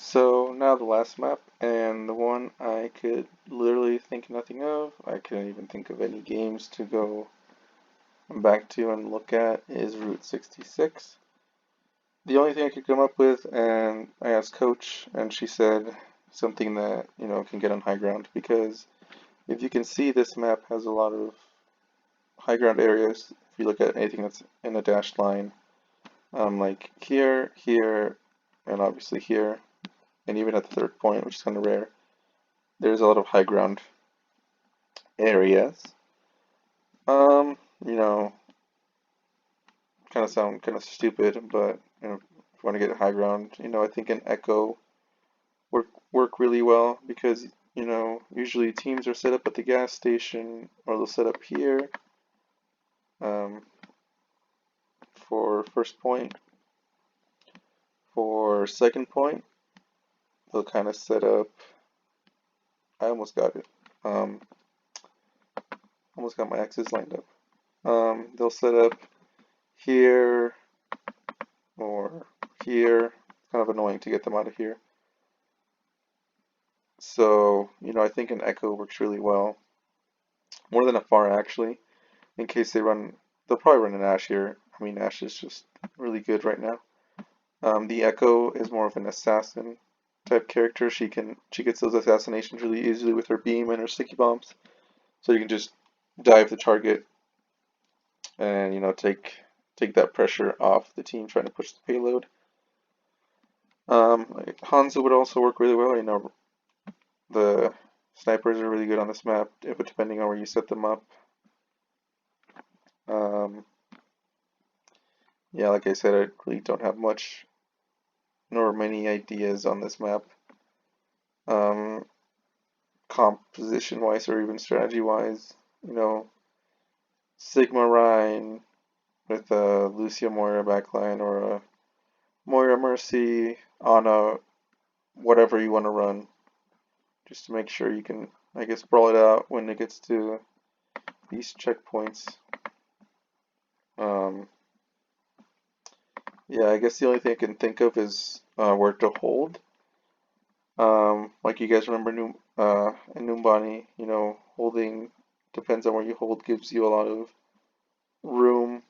So now the last map, and the one I could literally think nothing of, I couldn't even think of any games to go back to and look at, is Route 66. The only thing I could come up with, and I asked Coach, and she said something that, can get on high ground, because if you can see, this map has a lot of high ground areas. If you look at anything that's in a dashed line, like here, and obviously here, and even at the third point, which is kind of rare, there's a lot of high ground areas. Um, you know, kind of sound kind of stupid, but if you want to get high ground, I think an echo work really well because usually teams are set up at the gas station or they'll set up here um, for first point. For second point, they'll kind of set up. I almost got it. Almost got my X's lined up. They'll set up here or here. It's kind of annoying to get them out of here. So, I think an echo works really well. More than a far actually. In case they'll probably run an Ash here. I mean, Ash is just really good right now. The echo is more of an assassin type character. She gets those assassinations really easily with her beam and her sticky bombs. So you can just dive the target and, take that pressure off the team trying to push the payload. Hanzo would also work really well. The snipers are really good on this map, but depending on where you set them up. Yeah, like I said, I really don't have much nor many ideas on this map. Composition wise or even strategy wise, Sigma Rhine with a Lucia Moira backline or a Moira Mercy on a whatever you want to run, just to make sure you can, I guess, brawl it out when it gets to these checkpoints. Yeah, I guess the only thing I can think of is where to hold. Like you guys remember in Numbani, holding depends on where you hold, gives you a lot of room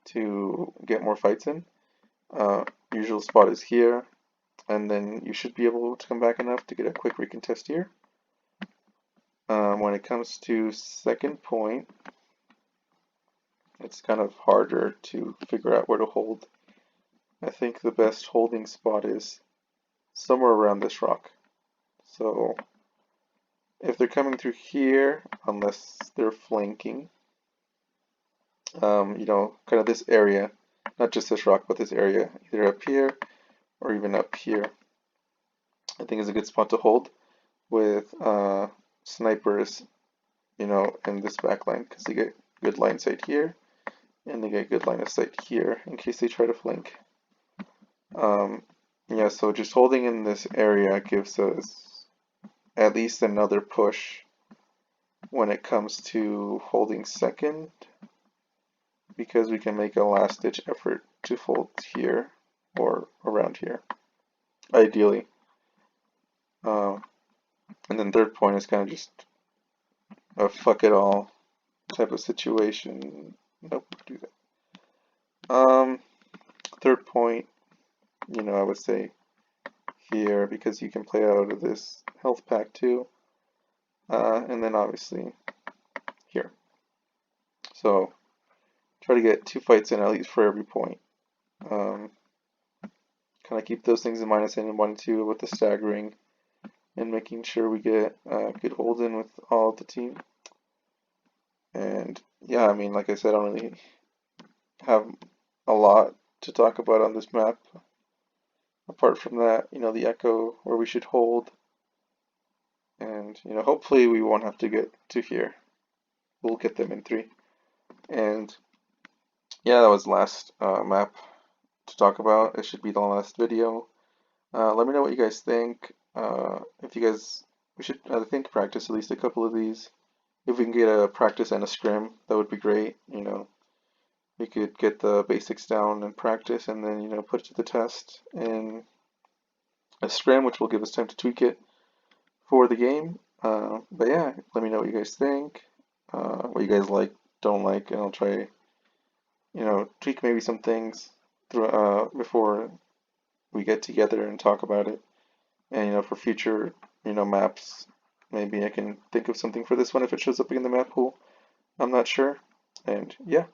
to get more fights in. Usual spot is here, and then you should be able to come back enough to get a quick recontest here. When it comes to second point, it's kind of harder to figure out where to hold. I think the best holding spot is somewhere around this rock. So if they're coming through here, unless they're flanking, kind of this area, not just this rock, but this area, either up here or even up here, I think is a good spot to hold with snipers, in this back line, because they get good line sight here, and they get good line of sight here in case they try to flank. Yeah, so just holding in this area gives us at least another push when it comes to holding second, because we can make a last ditch effort to hold here or around here, ideally. And then third point is kind of just a fuck it all type of situation. Nope, do that. Third point, I would say here because you can play out of this health pack too. And then obviously here. So try to get 2 fights in at least for every point. Kind of keep those things in minus and 1 and 2 with the staggering and making sure we get good holds in with all of the team. And yeah, I mean, like I said, I don't really have a lot to talk about on this map. Apart from that, the echo where we should hold. And, hopefully we won't have to get to here. We'll get them in 3. And yeah, that was the last map to talk about. It should be the last video. Let me know what you guys think. If you guys, we should, I think, practice at least a couple of these. If we can get a practice and a scrim, that would be great. We could get the basics down and practice and then, put it to the test and a scrim, which will give us time to tweak it for the game. But yeah, let me know what you guys think, what you guys like, don't like, and I'll try, tweak maybe some things through, before we get together and talk about it. And for future, maps, maybe I can think of something for this one if it shows up in the map pool. I'm not sure. And yeah.